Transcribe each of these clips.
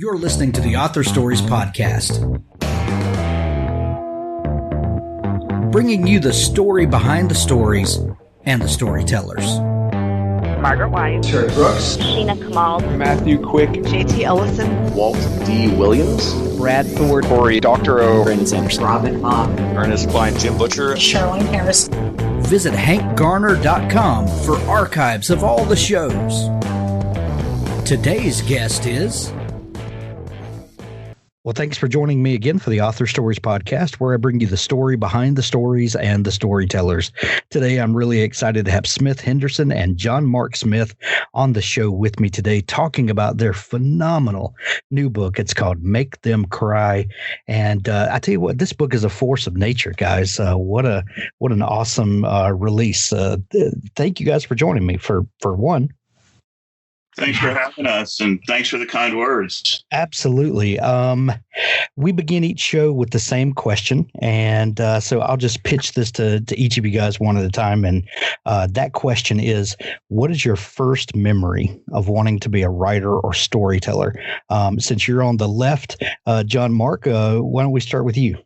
You're listening to the Author Stories Podcast, bringing you the story behind the stories and the storytellers. Margaret White, Terry Brooks, Sheena Kamal, Matthew Quick, JT Ellison, Walt D. Williams, Brad Ford, Corey Dr. O, Brandon Sanderson, Robin Mott, Ernest Klein, Jim Butcher, Charlene Harris. Visit hankgarner.com for archives of all the shows. Today's guest is... Well, thanks for joining me again for the Author Stories Podcast, where I bring you the story behind the stories and the storytellers. Today, I'm really excited to have Smith Henderson and Jon Marc Smith on the show with me today, talking about their phenomenal new book. It's called Make Them Cry. And I tell you what, this book is a force of nature, guys. What an awesome release. Thank you guys for joining me for one. Thanks for having us, and thanks for the kind words. Absolutely. We begin each show with the same question, and so I'll just pitch this to each of you guys one at a time. And that question is, what is your first memory of wanting to be a writer or storyteller? Since you're on the left, Jon Marc, why don't we start with you?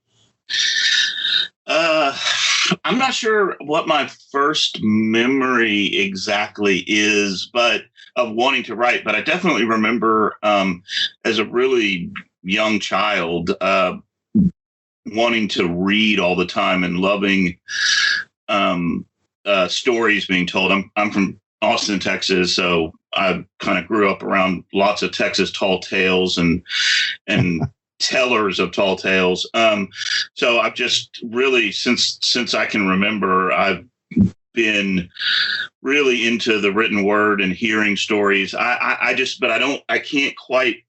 I'm not sure what my first memory exactly is, but of wanting to write, but I definitely remember as a really young child wanting to read all the time and loving stories being told. I'm from Austin, Texas, so I kind of grew up around lots of Texas tall tales and tellers of tall tales. So I've just really, since I can remember, I've been really into the written word and hearing stories. I can't quite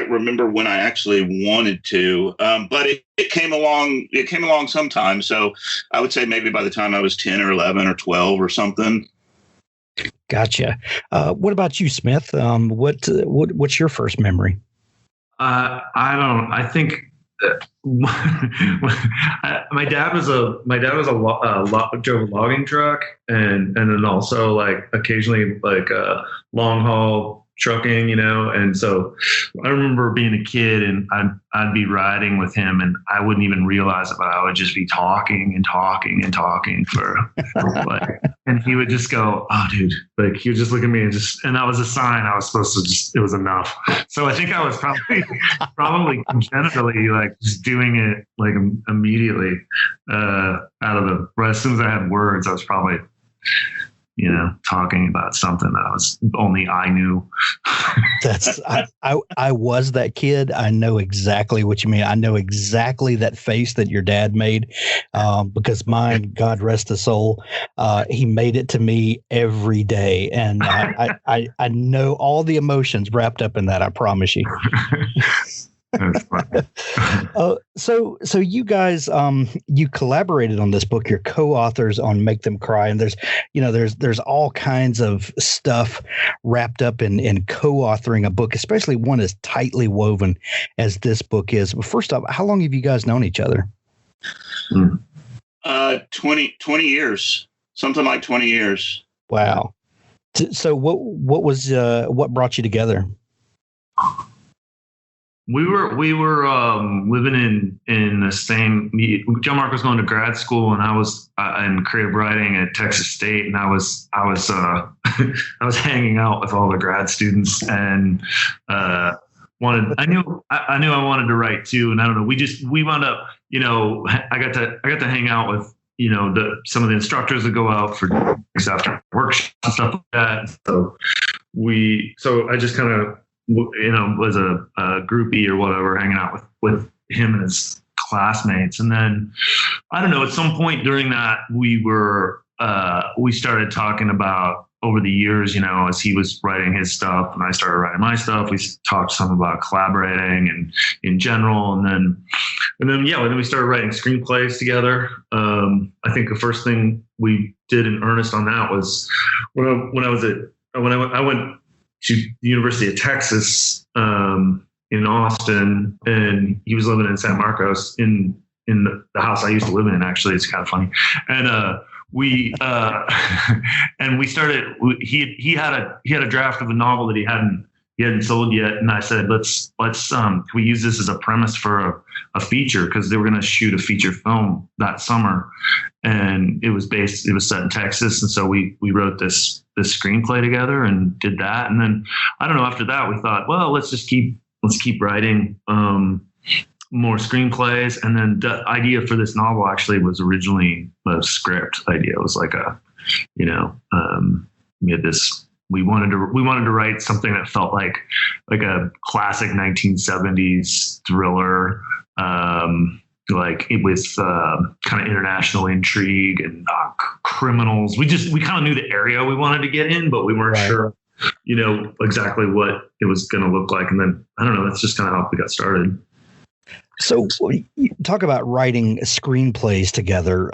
remember when I actually wanted to, but it came along sometime. So I would say maybe by the time I was 10 or 11 or 12 or something. Gotcha. What about you, Smith? What's your first memory? I think my dad drove a logging truck, and then also like occasionally like long haul trucking, and so I remember being a kid and I'd be riding with him and I wouldn't even realize it, but I would just be talking for like, and he would just go, "Oh, dude," like he would just look at me and that was a sign I was supposed to it was enough. So I think I was probably congenitally like just doing it like immediately as soon as I had words, I was probably talking about something that only I knew. I was that kid. I know exactly what you mean. I know exactly that face that your dad made, because mine, God rest his soul, he made it to me every day. And I know all the emotions wrapped up in that. I promise you. That's funny. So you guys, you collaborated on this book. You're co-authors on Make Them Cry, and there's all kinds of stuff wrapped up in co-authoring a book, especially one as tightly woven as this book is. But first off, how long have you guys known each other? 20 years, something like 20 years. Wow. So what brought you together? We were living in the same. Jon Marc was going to grad school, and I was in creative writing at Texas State, and I was I was hanging out with all the grad students, and I knew I wanted to write too, and I don't know. We wound up, I got to hang out with some of the instructors that go out for after workshops and stuff like that. So I just kind of was a groupie or whatever, hanging out with him and his classmates. And then, I don't know, at some point during that, we started talking about over the years, as he was writing his stuff and I started writing my stuff, we talked some about collaborating and in general. And then we started writing screenplays together. I think the first thing we did in earnest on that was when I went to the University of Texas in Austin, and he was living in San Marcos in the house I used to live in. Actually, it's kind of funny. And we started. He had a draft of a novel that he hadn't he hadn't sold yet. And I said, let's can we use this as a premise for a feature? Because they were going to shoot a feature film that summer, and it was set in Texas. And so we wrote this screenplay together and did that. And then I don't know, after that we thought, well, let's keep writing more screenplays. And then the idea for this novel actually was originally a script idea. It was like we wanted to write something that felt like a classic 1970s thriller, with kind of international intrigue and criminals. We kind of knew the area we wanted to get in, but we weren't sure, exactly what it was going to look like. And then I don't know, that's just kind of how we got started. So you talk about writing screenplays together.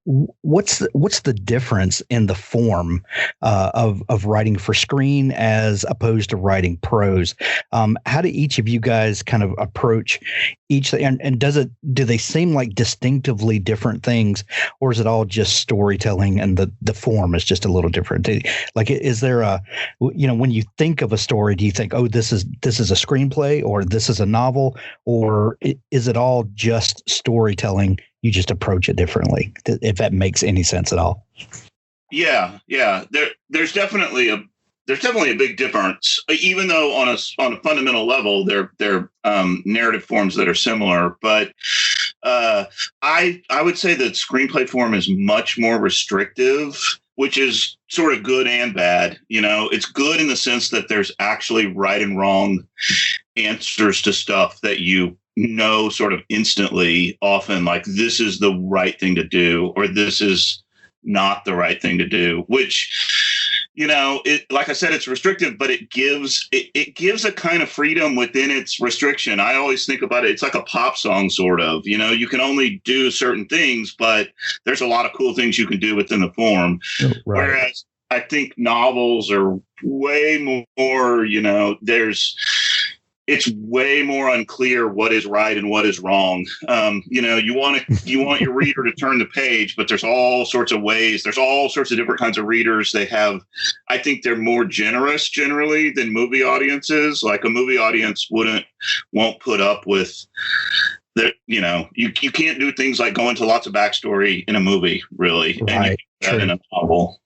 What's the difference in the form of writing for screen as opposed to writing prose? How do each of you guys kind of approach each thing? And do they seem like distinctively different things, or is it all just storytelling and the form is just a little different? Like, is there when you think of a story, do you think, oh, this is a screenplay, or this is a novel, or is it all just storytelling? You just approach it differently, if that makes any sense at all. Yeah. There's definitely a big difference, even though on a fundamental level, they're narrative forms that are similar. But I would say that screenplay form is much more restrictive, which is sort of good and bad. It's good in the sense that there's actually right and wrong answers to stuff that sort of instantly, often, like, this is the right thing to do, or this is not the right thing to do, which, like I said, it's restrictive, but it gives a kind of freedom within its restriction. I always think about it. It's like a pop song, sort of, you can only do certain things, but there's a lot of cool things you can do within the form. Right. Whereas I think novels are way more, it's way more unclear what is right and what is wrong. You want your reader to turn the page, but there's all sorts of ways. There's all sorts of different kinds of readers. I think they're more generous generally than movie audiences. Like, a movie audience won't put up with that. You can't do things like go into lots of backstory in a movie, really. Right. And you can do that in a novel.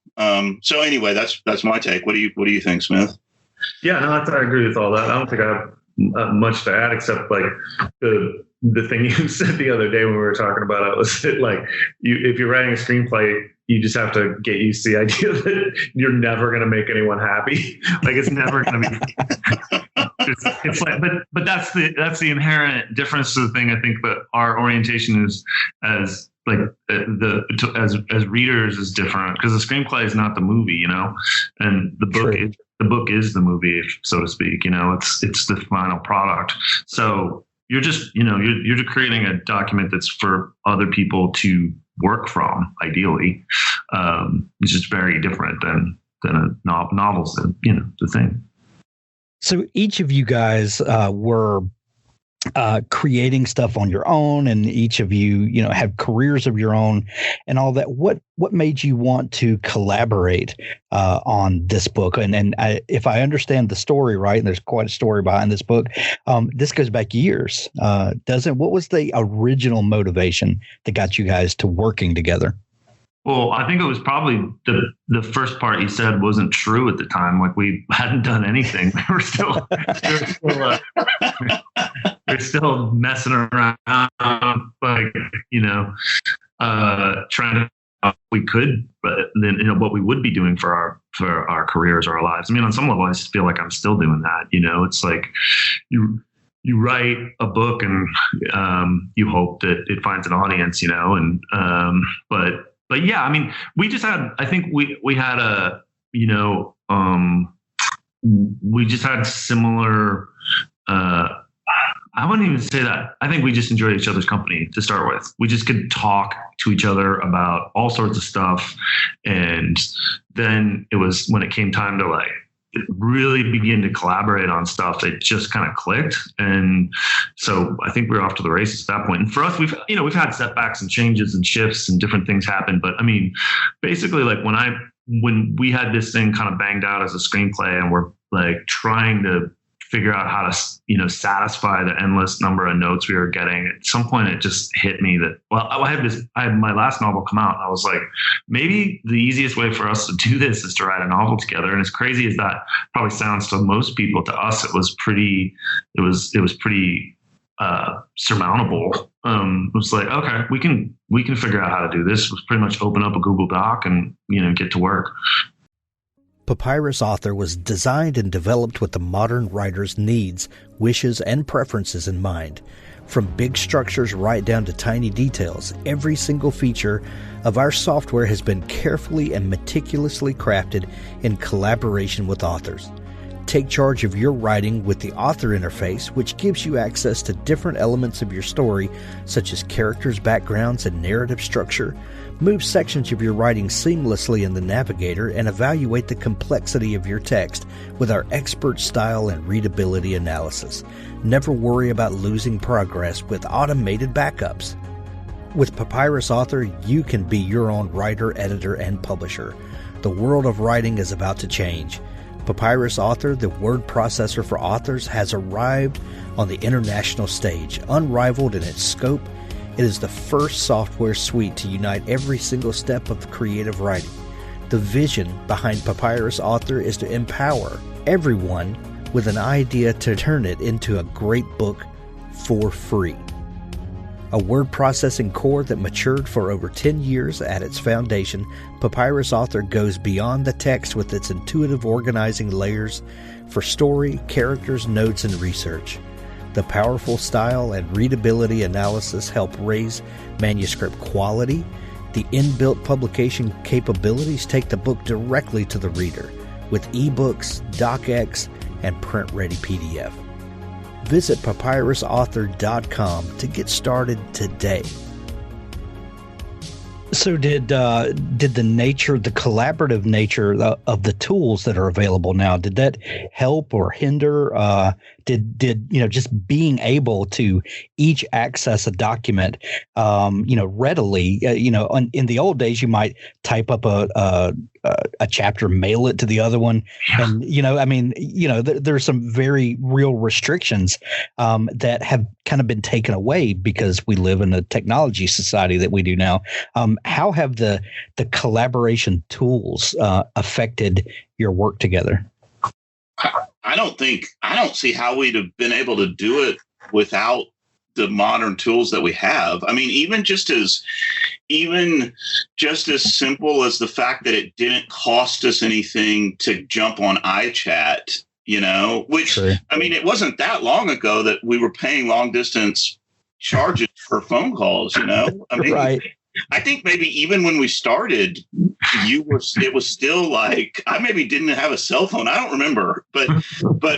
So anyway, that's my take. What do you think, Smith? Yeah, no, I agree with all that. I don't think I have much to add, except like the thing you said the other day when we were talking about it was that, like, if you're writing a screenplay, you just have to get used to the idea that you're never going to make anyone happy. Like, it's never going to be. It's like, but that's the inherent difference to the thing. I think that our orientation is as readers is different, because the screenplay is not the movie, and the book is. The book is the movie, so to speak. It's the final product. So you're just, you're just creating a document that's for other people to work from, ideally. It's just very different than a novel's, the thing. So each of you guys were creating stuff on your own, and each of you, have careers of your own and all that. What made you want to collaborate on this book? And if I understand the story right, and there's quite a story behind this book, this goes back years, doesn't? What was the original motivation that got you guys to working together? Well, I think it was probably the first part you said wasn't true at the time. Like, we hadn't done anything. We were still we're still messing around, like, trying to we could, but then what we would be doing for our careers or our lives. I mean, on some level, I just feel like I'm still doing that. It's like you write a book and you hope that it finds an audience, and but yeah, I mean, we just had, I think we had a, we just had similar, I wouldn't even say that. I think we just enjoyed each other's company to start with. We just could talk to each other about all sorts of stuff. And then it was when it came time to, like, really begin to collaborate on stuff, it just kind of clicked. And so I think we were off to the races at that point. And for us, we've had setbacks and changes and shifts and different things happen. But I mean, basically, like, when I when we had this thing kind of banged out as a screenplay, and we're like trying to figure out how to, satisfy the endless number of notes we were getting. At some point, it just hit me that, well, I had my last novel come out, and I was like, maybe the easiest way for us to do this is to write a novel together. And as crazy as that probably sounds to most people, to us, it was pretty surmountable. It was like, okay, we can figure out how to do this. It was pretty much open up a Google Doc and, get to work. Papyrus Author was designed and developed with the modern writer's needs, wishes, and preferences in mind. From big structures right down to tiny details, every single feature of our software has been carefully and meticulously crafted in collaboration with authors. Take charge of your writing with the author interface, which gives you access to different elements of your story, such as characters' backgrounds and narrative structure. Move sections of your writing seamlessly in the navigator and evaluate the complexity of your text with our expert style and readability analysis. Never worry about losing progress with automated backups. With Papyrus Author, you can be your own writer, editor, and publisher. The world of writing is about to change. Papyrus Author, the word processor for authors, has arrived on the international stage. Unrivaled in its scope, it is the first software suite to unite every single step of creative writing. The vision behind Papyrus Author is to empower everyone with an idea to turn it into a great book for free. A word processing core that matured for over 10 years at its foundation, Papyrus Author goes beyond the text with its intuitive organizing layers for story, characters, notes, and research. The powerful style and readability analysis help raise manuscript quality. The inbuilt publication capabilities take the book directly to the reader with ebooks, docx, and print-ready PDF. Visit papyrusauthor.com to get started today. So did the collaborative nature of the tools that are available now, did that help or hinder? Did just being able to each access a document, readily, in the old days, you might type up a chapter, mail it to the other one. And, there's some very real restrictions that have kind of been taken away because we live in a technology society that we do now. How have the collaboration tools affected your work together? I don't see how we'd have been able to do it without the modern tools that we have. I mean, even just as simple as the fact that it didn't cost us anything to jump on iChat, which, sure. I mean, it wasn't that long ago that we were paying long distance charges for phone calls, I mean, right. I think maybe even when we started, it was still like, I maybe didn't have a cell phone. I don't remember, but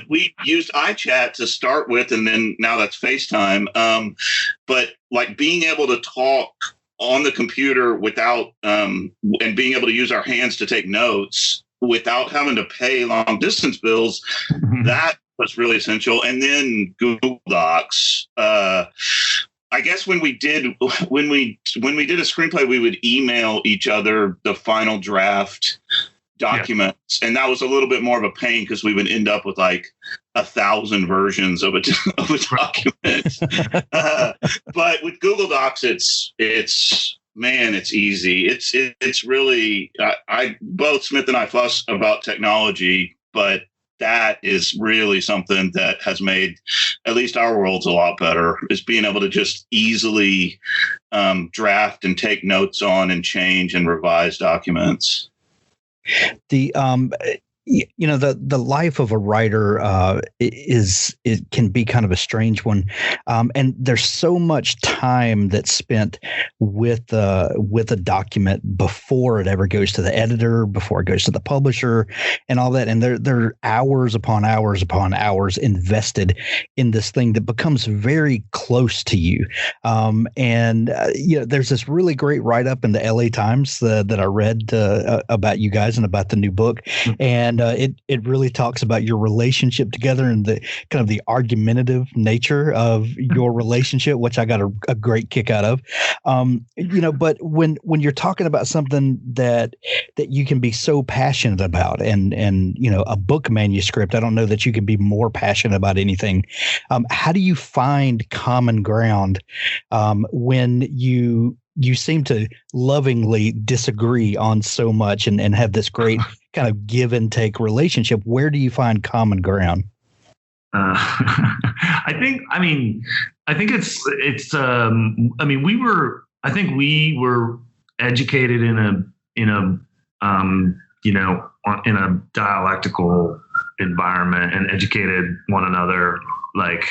we used iChat to start with, and then now that's FaceTime. But like being able to talk on the computer without, and being able to use our hands to take notes without having to pay long distance bills, that was really essential. And then Google Docs. I guess when we did a screenplay, we would email each other the final draft documents, and that was a little bit more of a pain because we would end up with like 1,000 versions of a document. But with Google Docs, it's easy. It's really I both Smith and I fuss about technology, but that is really something that has made at least our worlds a lot better, is being able to just easily draft and take notes on and change and revise documents. The life of a writer it can be kind of a strange one, and there's so much time that's spent with a document before it ever goes to the editor, before it goes to the publisher, and all that. And there are hours upon hours upon hours invested in this thing that becomes very close to you. There's this really great write up in the LA Times that I read about you guys and about the new book, and and it really talks about your relationship together and the kind of the argumentative nature of your relationship, which I got a great kick out of. But when you're talking about something that you can be so passionate about, and a book manuscript, I don't know that you can be more passionate about anything. How do you find common ground when you seem to lovingly disagree on so much and have this great kind of give and take relationship? Where do you find common ground? I think we were educated in a dialectical environment and educated one another, like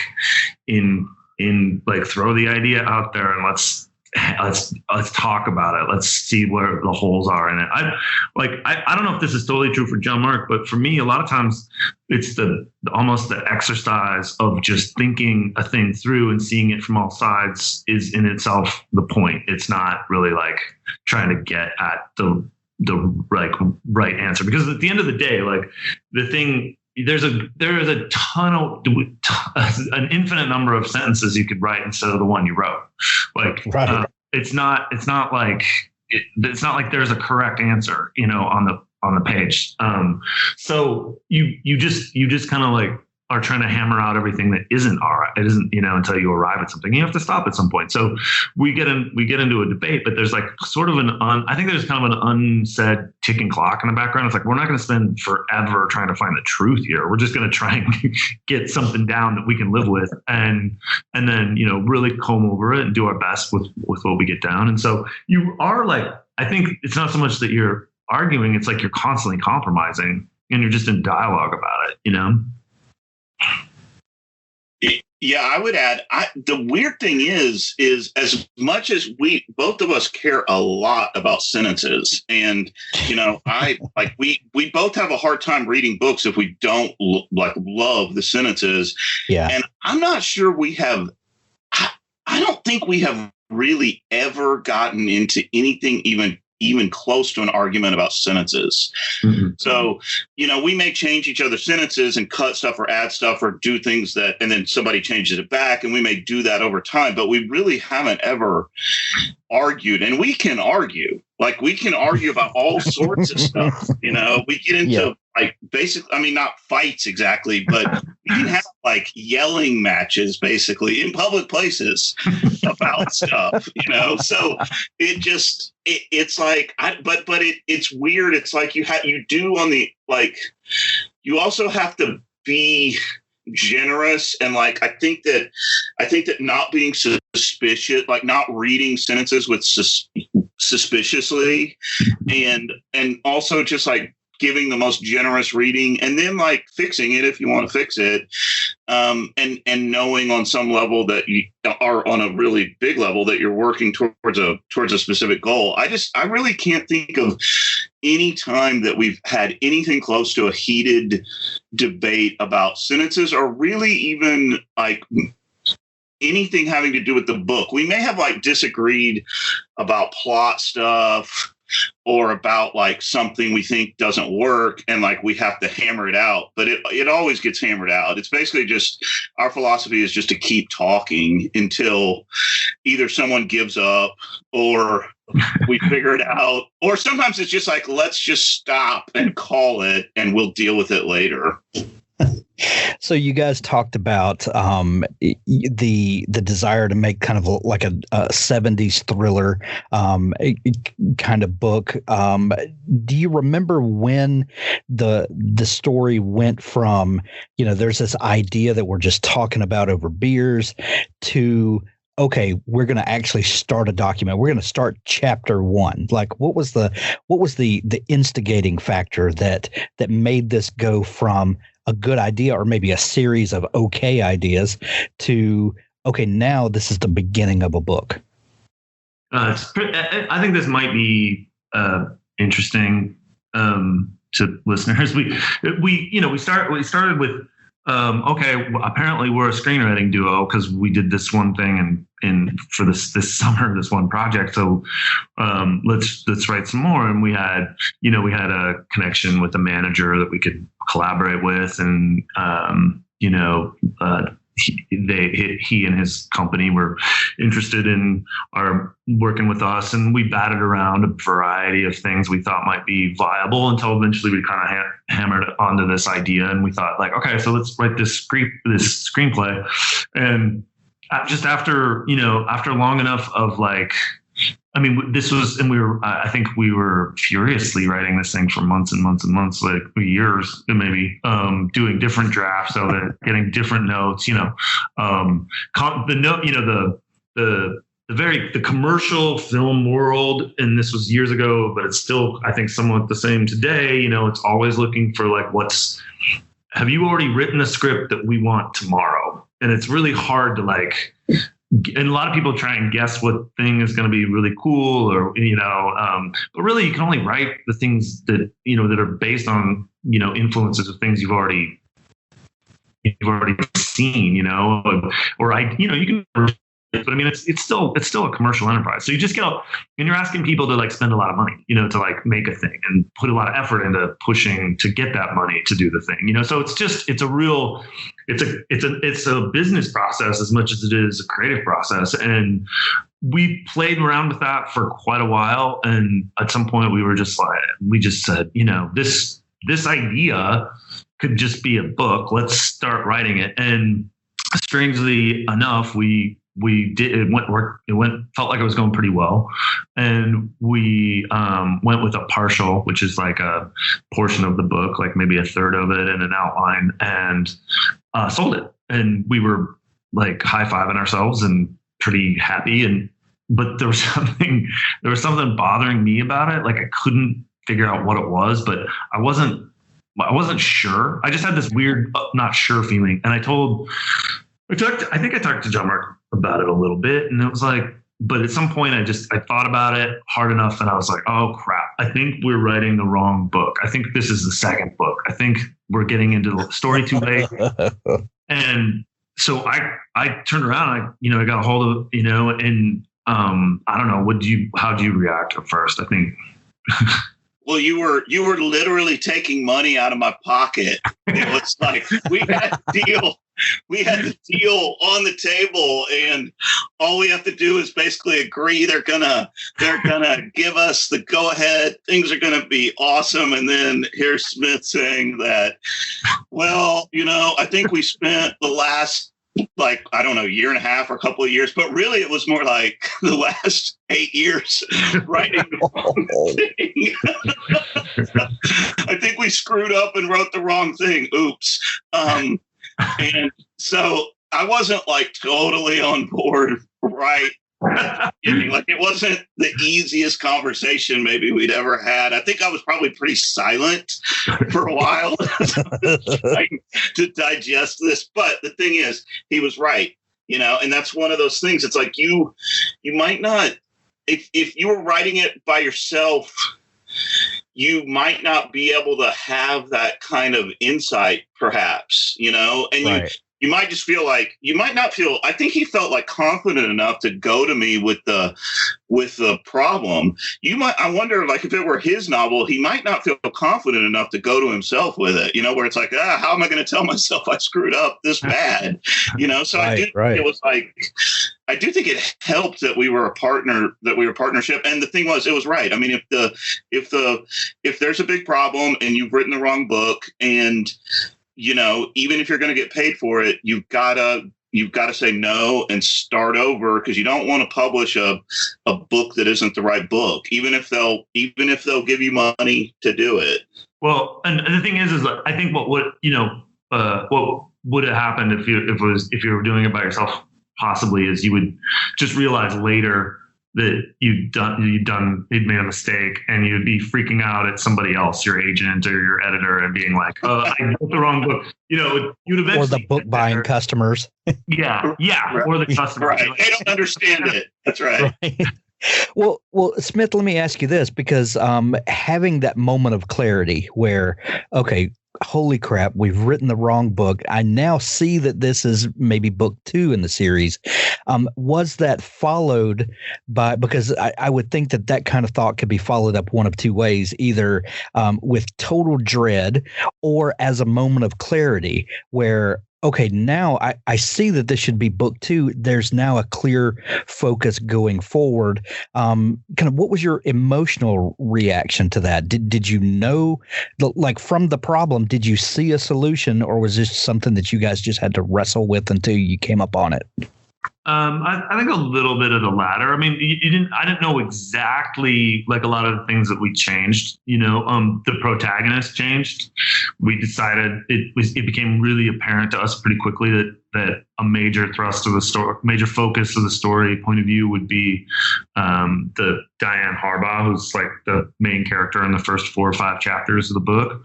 in like throw the idea out there and let's talk about it. Let's see where the holes are in it. I don't know if this is totally true for Jon Marc, but for me, a lot of times it's almost the exercise of just thinking a thing through and seeing it from all sides is in itself the point. It's not really like trying to get at the right answer, because at the end of the day, like the thing, there is a ton of an infinite number of sentences you could write instead of the one you wrote. Like, right. It's not like there's a correct answer, on the page. So you just kind of like are trying to hammer out everything that isn't all right. It isn't, until you arrive at something. You have to stop at some point. So we get into a debate, but there's like sort of I think there's kind of an unsaid ticking clock in the background. It's like, we're not going to spend forever trying to find the truth here. We're just going to try and get something down that we can live with, and then, really comb over it and do our best with what we get down. And so you are like, I think it's not so much that you're arguing, it's like you're constantly compromising and you're just in dialogue about it, Yeah, I would add, the weird thing is as much as we, both of us care a lot about sentences, and, we both have a hard time reading books if we don't love the sentences. Yeah. And I'm not sure I don't think we have really ever gotten into anything even close to an argument about sentences. Mm-hmm. So, we may change each other's sentences and cut stuff or add stuff or do things and then somebody changes it back, and we may do that over time, but we really haven't ever argued. And we can argue about all sorts of stuff. We get into not fights exactly, but we can have yelling matches basically in public places about stuff, so it's like, it's weird. It's like you do on the, you also have to be generous. And I think that not being suspicious, not reading sentences with suspiciously, and also just giving the most generous reading, and then fixing it if you want to fix it, and knowing on some level that you are on a really big level that you're working towards a specific goal. I really can't think of any time that we've had anything close to a heated debate about sentences, or really even anything having to do with the book. We may have disagreed about plot stuff, or about something we think doesn't work, and we have to hammer it out, but it always gets hammered out. It's basically just, our philosophy is just to keep talking until either someone gives up or we figure it out, or sometimes it's just let's just stop and call it and we'll deal with it later. So you guys talked about the desire to make kind of a 70s thriller kind of book. Do you remember when the story went from, there's this idea that we're just talking about over beers, to, okay, we're going to actually start a document. We're going to start chapter 1. What was the instigating factor that made this go from a good idea, or maybe a series of okay ideas, to, okay, now this is the beginning of a book? I think this might be interesting to listeners. We started with okay, well, apparently we're a screenwriting duo because we did this one thing and for this summer, this one project. So let's write some more. And we had a connection with a manager that we could collaborate with, and he and his company were interested in working with us, and we batted around a variety of things we thought might be viable until eventually we kind of hammered onto this idea, and we thought like, okay, so let's write this screenplay. And just after long enough of like, I mean, this was, and I think we were furiously writing this thing for months and months and months, like years, maybe, doing different drafts of it, getting different notes, the commercial film world. And this was years ago, but it's still, I think, somewhat the same today. It's always looking for like, have you already written a script that we want tomorrow? And it's really hard to like, and a lot of people try and guess what thing is going to be really cool, or but really you can only write the things that that are based on influences of things you've already seen, or you can. But I mean, it's still a commercial enterprise. So you just and you're asking people to like spend a lot of money, to like make a thing and put a lot of effort into pushing to get that money to do the thing, So it's a business process as much as it is a creative process. And we played around with that for quite a while. And at some point we just said, this idea could just be a book. Let's start writing it. And strangely enough, felt like it was going pretty well. And we went with a partial, which is like a portion of the book, like maybe a third of it and an outline, and sold it. And we were like high-fiving ourselves and pretty happy. But there was something bothering me about it. Like I couldn't figure out what it was, but I wasn't sure. I just had this weird not sure feeling. And I think I talked to Jon Marc about it a little bit, and it was like, but at some point I thought about it hard enough, and I was like, oh crap, I think we're writing the wrong book. I think this is the second book. I think we're getting into the story too late. And so I turned around, I got a hold of, and I don't know, how'd you react at first? I think. Well, you were literally taking money out of my pocket. It was like we had the deal on the table, and all we have to do is basically agree they're gonna give us the go ahead. Things are gonna be awesome. And then here's Smith saying that, well, I think we spent the last, like, I don't know, year and a half or a couple of years, but really it was more like the last 8 years writing the wrong thing. I think we screwed up and wrote the wrong thing. Oops. And so I wasn't like totally on board, right? Like it wasn't the easiest conversation maybe we'd ever had. I think I was probably pretty silent for a while trying to digest this. But the thing is, he was right, and that's one of those things. It's like you might not, if you were writing it by yourself, you might not be able to have that kind of insight, perhaps, and right. You might just feel like I think he felt like confident enough to go to me with the problem. I wonder, like, if it were his novel, he might not feel confident enough to go to himself with it, where it's like, how am I going to tell myself I screwed up this bad? So right, I do think it was like, I do think it helped that we were a partnership. And the thing was, it was right. I mean, if there's a big problem and you've written the wrong book, and even if you're going to get paid for it, you've got to say no and start over, because you don't want to publish a book that isn't the right book, even if they'll give you money to do it. Well, and the thing is I think what would have happened if you were doing it by yourself, possibly, is you would just realize later that you'd made a mistake, and you'd be freaking out at somebody else, your agent or your editor, and being like, I wrote the wrong book. You'd eventually, or the book buying customers. Yeah. Right. Or the customers. Right. They don't understand it. That's right. Well, Smith, let me ask you this, because having that moment of clarity where, okay, holy crap, we've written the wrong book. I now see that this is maybe book 2 in the series. Was that followed by, because I would think that kind of thought could be followed up one of two ways, either with total dread or as a moment of clarity where, okay, now I see that this should be book 2. There's now a clear focus going forward. Kind of what was your emotional reaction to that? Did you know, like from the problem, did you see a solution, or was this something that you guys just had to wrestle with until you came up on it? I think a little bit of the latter. I mean, I didn't know exactly like a lot of the things that we changed. The protagonist changed. We decided it became really apparent to us pretty quickly that a major thrust of the story, major focus of the story point of view would be the Diane Harbaugh, who's like the main character in the first 4 or 5 chapters of the book.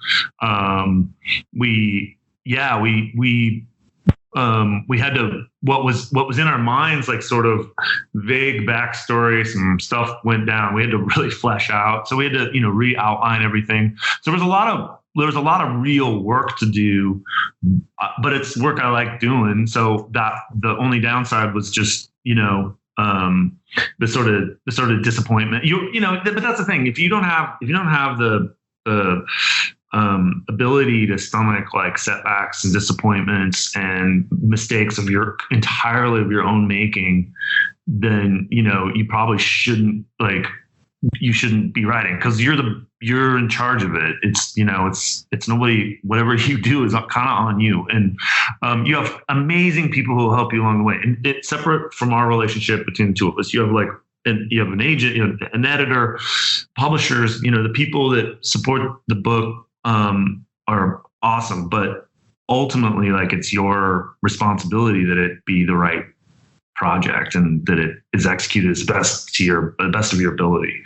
We had to, what was in our minds, like sort of vague backstory, some stuff went down. We had to really flesh out. So we had to, re-outline everything. So there was a lot of real work to do, but it's work I like doing. So that the only downside was just, the sort of disappointment, but that's the thing. If you don't have the ability to stomach like setbacks and disappointments and mistakes of your own making, then you probably shouldn't be writing, because you're in charge of it. It's nobody, whatever you do is kind of on you, and you have amazing people who will help you along the way. And it's separate from our relationship between the two of us. You have you have an agent, an editor, publishers. The people that support the book are awesome, but ultimately, it's your responsibility that it be the right project and that it is executed as best of your ability.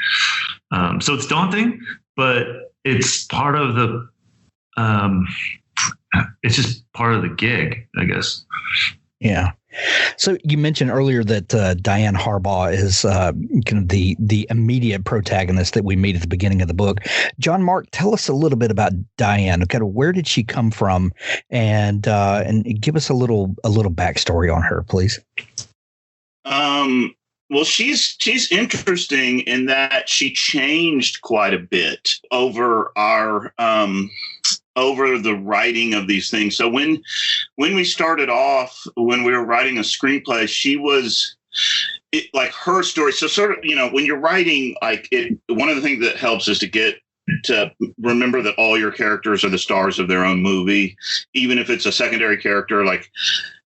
So it's daunting, but it's part of the, it's just part of the gig, I guess. Yeah. So you mentioned earlier that Diane Harbaugh is kind of the immediate protagonist that we meet at the beginning of the book. Jon Marc, tell us a little bit about Diane. Kind of where did she come from, and give us a little backstory on her, please. Well, she's interesting in that she changed quite a bit over the writing of these things. So when we started off, when we were writing a screenplay, she was like her story. So sort of, when you're writing, one of the things that helps is to remember that all your characters are the stars of their own movie, even if it's a secondary character. Like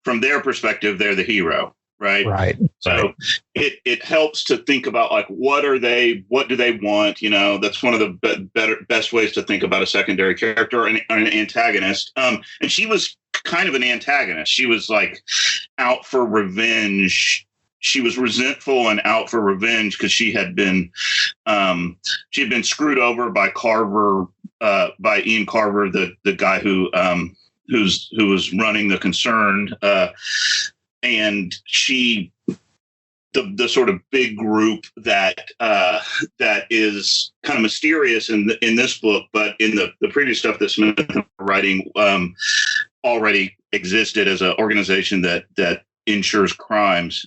from their perspective, they're the hero. Right. So it helps to think about what do they want? That's one of the best ways to think about a secondary character and an antagonist. And she was kind of an antagonist. She was out for revenge. She was resentful and out for revenge because she had been screwed over by Carver, by Ian Carver, the guy who was running the concern. And the sort of big group that is kind of mysterious in this book, but in the previous stuff that Smith was writing already existed as an organization that ensures crimes.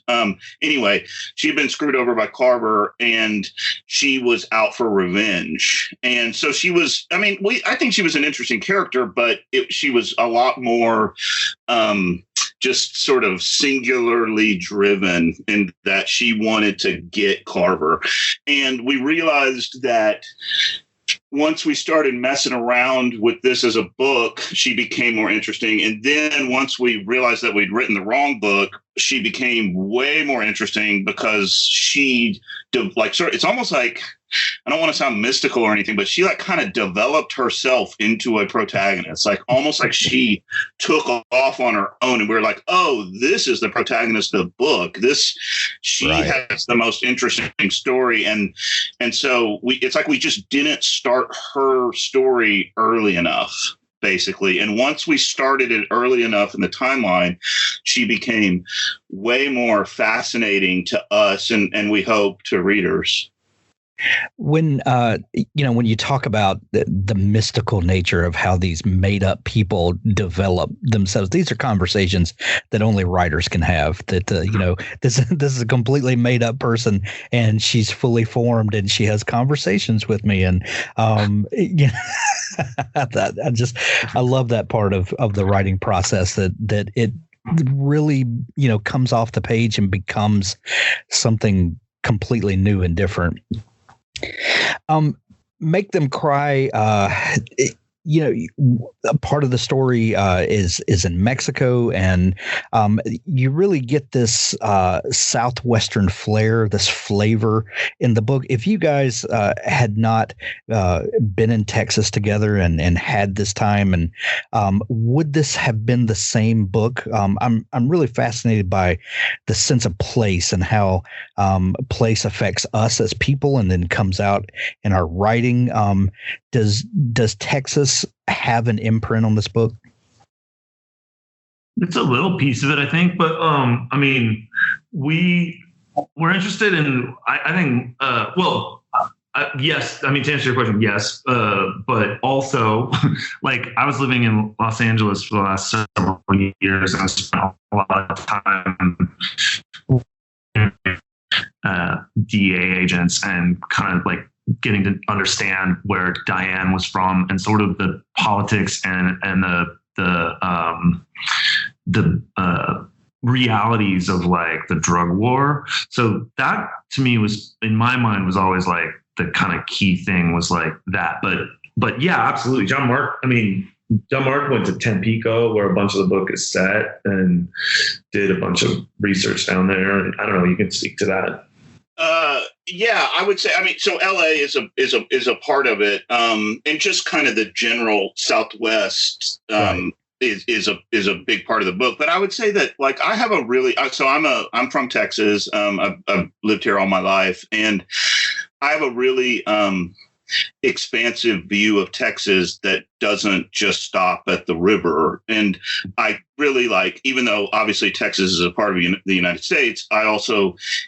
Anyway, she had been screwed over by Carver, and she was out for revenge. And so she was. I think she was an interesting character, but she was a lot more. Just sort of singularly driven in that she wanted to get Carver. And we realized that once we started messing around with this as a book, she became more interesting. And then once we realized that we'd written the wrong book, she became way more interesting because it's almost like, I don't want to sound mystical or anything, but she kind of developed herself into a protagonist, almost like she took off on her own. And we were like, oh, this is the protagonist of the book. She has the most interesting story. And so it's like we just didn't start her story early enough, basically. And once we started it early enough in the timeline, she became way more fascinating to us and we hope to readers. When when you talk about the mystical nature of how these made up people develop themselves, these are conversations that only writers can have. That this is a completely made up person, and she's fully formed, and she has conversations with me, and I love that part of the writing process, that it really comes off the page and becomes something completely new and different. Make them cry. A part of the story is in Mexico, and you really get this southwestern flair, this flavor in the book. If you guys had not been in Texas together and had this time, and would this have been the same book? I'm really fascinated by the sense of place and how place affects us as people, and then comes out in our writing. Does Texas have an imprint on this book? It's a little piece of it, I think, but we're interested in. I think. Yes. I mean, to answer your question, yes. But also, like, I was living in Los Angeles for the last several years, and I spent a lot of time DEA agents and kind of like getting to understand where Diane was from and sort of the politics and the realities of like the drug war. So that to me was, in my mind, was always like the kind of key thing, was like that. But yeah, absolutely. Jon Marc went to Tampico, where a bunch of the book is set, and did a bunch of research down there. And I don't know, you can speak to that. Yeah, I would say. I mean, so LA is a part of it, and just kind of the general Southwest is a big part of the book. But I would say that, like, I have a really I'm from Texas. I've lived here all my life, and I have a really expansive view of Texas that doesn't just stop at the river. And I really like, even though obviously Texas is a part of the United States,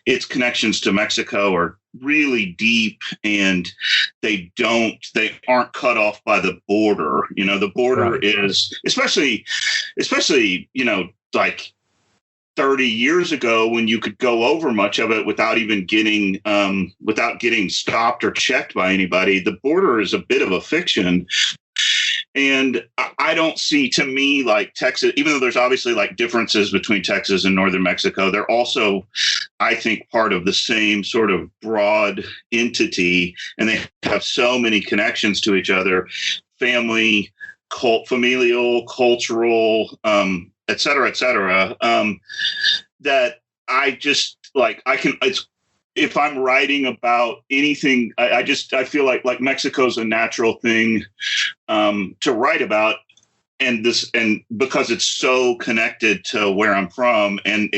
its connections to Mexico are really deep, and they aren't cut off by the border. The border is, especially, like 30 years ago, when you could go over much of it without even getting stopped or checked by anybody. The border is a bit of a fiction. And I don't see, to me, like Texas, even though there's obviously like differences between Texas and northern Mexico, they're also, I think, part of the same sort of broad entity, and they have so many connections to each other, family, familial, cultural, et cetera, that I just like, if I'm writing about anything, I feel like Mexico's a natural thing to write about. And because it's so connected to where I'm from, and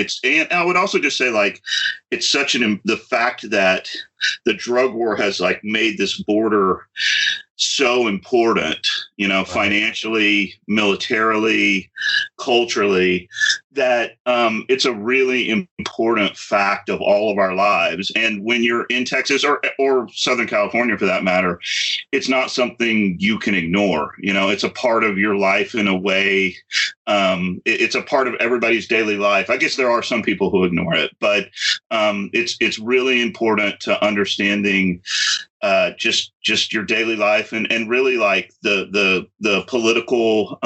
I would also just say, like, it's the fact that the drug war has like made this border so important, financially, militarily, culturally, that it's a really important fact of all of our lives. And when you're in Texas or Southern California, for that matter, it's not something you can ignore. It's a part of your life in a way. It's a part of everybody's daily life. I guess there are some people who ignore it, but it's really important to understanding just your daily life, and really like the political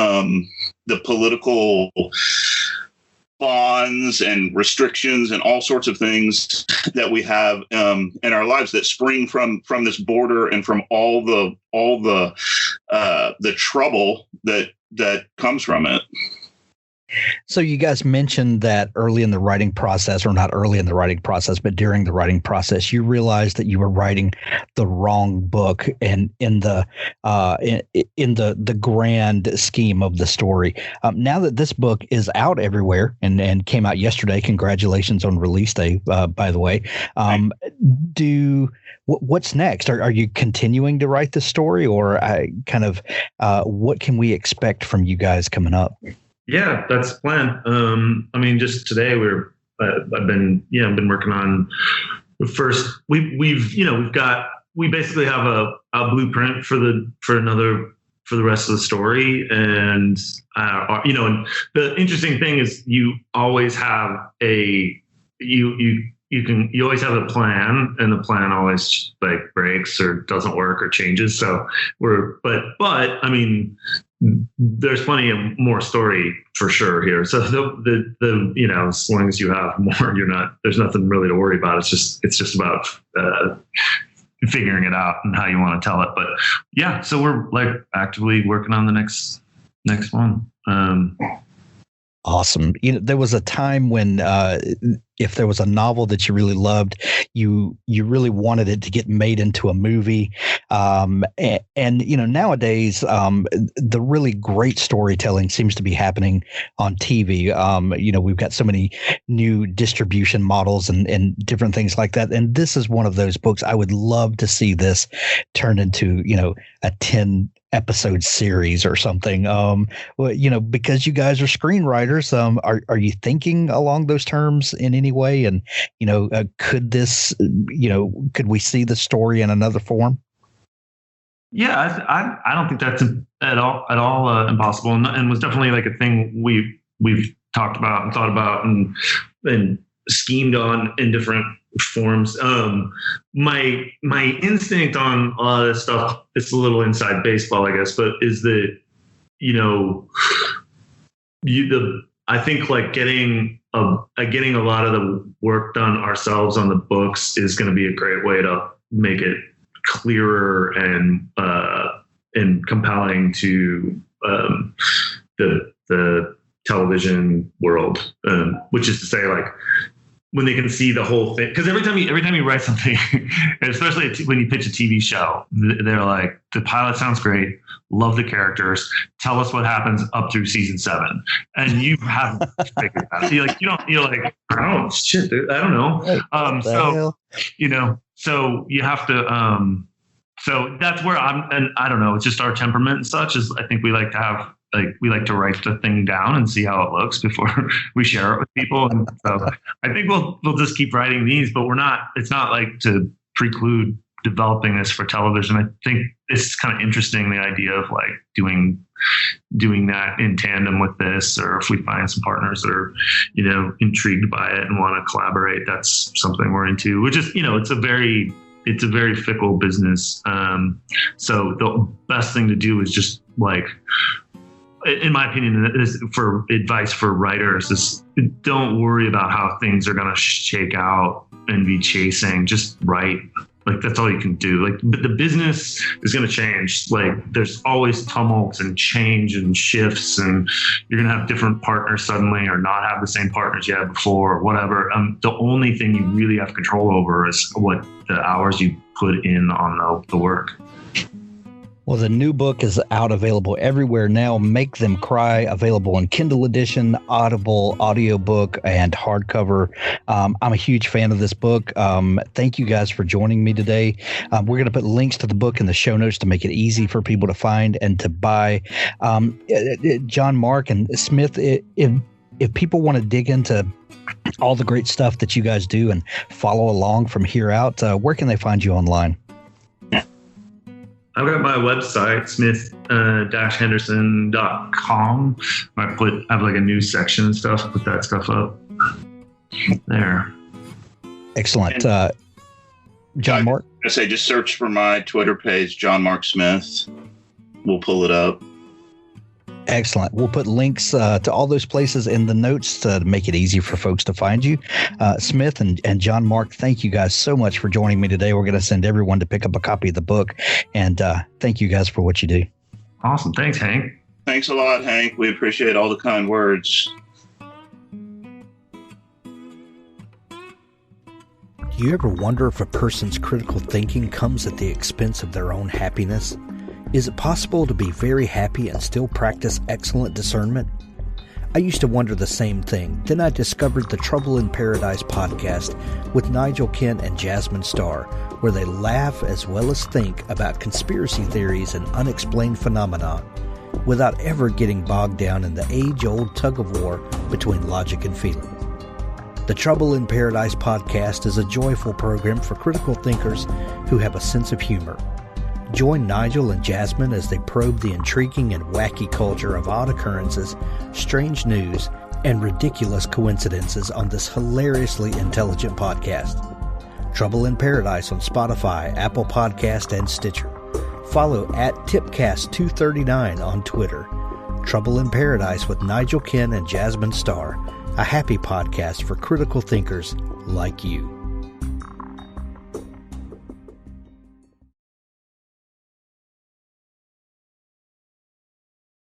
bonds and restrictions and all sorts of things that we have in our lives that spring from this border, and from all the trouble that comes from it. So you guys mentioned that early in the writing process, or not early in the writing process, but during the writing process, you realized that you were writing the wrong book, and in the grand scheme of the story. Now that this book is out everywhere and came out yesterday, congratulations on release day, by the way. What's next? Are you continuing to write the story, or what can we expect from you guys coming up? Yeah, that's the plan. Just today I've been working on we basically have a blueprint for the rest of the story. And, and the interesting thing is you always have you always have a plan, and the plan always like breaks or doesn't work or changes. So but I mean, there's plenty of more story for sure here. So the as long as you have more, there's nothing really to worry about. It's just about figuring it out and how you want to tell it. But yeah, so we're like actively working on the next one. Awesome. There was a time when if there was a novel that you really loved, you really wanted it to get made into a movie. And nowadays, the really great storytelling seems to be happening on TV. We've got so many new distribution models and different things like that. And this is one of those books. I would love to see this turned into, a 10 episode series or something. Because you guys are screenwriters, are you thinking along those terms in any way? And, could we see the story in another form? Yeah, I don't think that's at all impossible, and was definitely like a thing we've talked about and thought about and schemed on in different forms. My instinct on a lot of this stuff, it's a little inside baseball, I guess, but is that I think like getting a lot of the work done ourselves on the books is going to be a great way to make it clearer and compelling to the television world, which is to say, like, when they can see the whole thing. Because every time you write something, especially when you pitch a TV show, they're like, the pilot sounds great, love the characters, tell us what happens up through season 7, and you haven't figured that out. You're like, oh shit, dude, I don't know. So you have to. So that's where and I don't know. It's just our temperament and such. Is I think we like to write the thing down and see how it looks before we share it with people. And so I think we'll just keep writing these, but it's not like to preclude developing this for television. I think it's kind of interesting, the idea of like doing that in tandem with this, or if we find some partners that are, intrigued by it and want to collaborate, that's something we're into, which is, it's a very fickle business. So the best thing to do is just like, in my opinion, is for advice for writers, is don't worry about how things are going to shake out and be chasing. Just write. Like, that's all you can do. Like, but the business is going to change. Like, there's always tumult and change and shifts, and you're going to have different partners suddenly, or not have the same partners you had before, or whatever. The only thing you really have control over is what the hours you put in on the work. Well, the new book is out, available everywhere now. Make Them Cry, available in Kindle edition, Audible, audiobook, and hardcover. I'm a huge fan of this book. Thank you guys for joining me today. We're going to put links to the book in the show notes to make it easy for people to find and to buy. Jon Marc and Smith, if people want to dig into all the great stuff that you guys do and follow along from here out, where can they find you online? I've got my website, smith-henderson.com. I have like a news section and stuff. Put that stuff up there. Excellent. Jon Marc? I say just search for my Twitter page, Jon Marc Smith. We'll pull it up. Excellent. We'll put links to all those places in the notes to make it easy for folks to find you. Smith and Jon Marc, thank you guys so much for joining me today. We're going to send everyone to pick up a copy of the book. And thank you guys for what you do. Awesome. Thanks, Hank. Thanks a lot, Hank. We appreciate all the kind words. Do you ever wonder if a person's critical thinking comes at the expense of their own happiness? Is it possible to be very happy and still practice excellent discernment? I used to wonder the same thing. Then I discovered the Trouble in Paradise podcast with Nigel Kent and Jasmine Starr, where they laugh as well as think about conspiracy theories and unexplained phenomena without ever getting bogged down in the age-old tug-of-war between logic and feeling. The Trouble in Paradise podcast is a joyful program for critical thinkers who have a sense of humor. Join Nigel and Jasmine as they probe the intriguing and wacky culture of odd occurrences, strange news, and ridiculous coincidences on this hilariously intelligent podcast. Trouble in Paradise on Spotify, Apple Podcast, and Stitcher. Follow at Tipcast239 on Twitter. Trouble in Paradise with Nigel Ken and Jasmine Starr, a happy podcast for critical thinkers like you.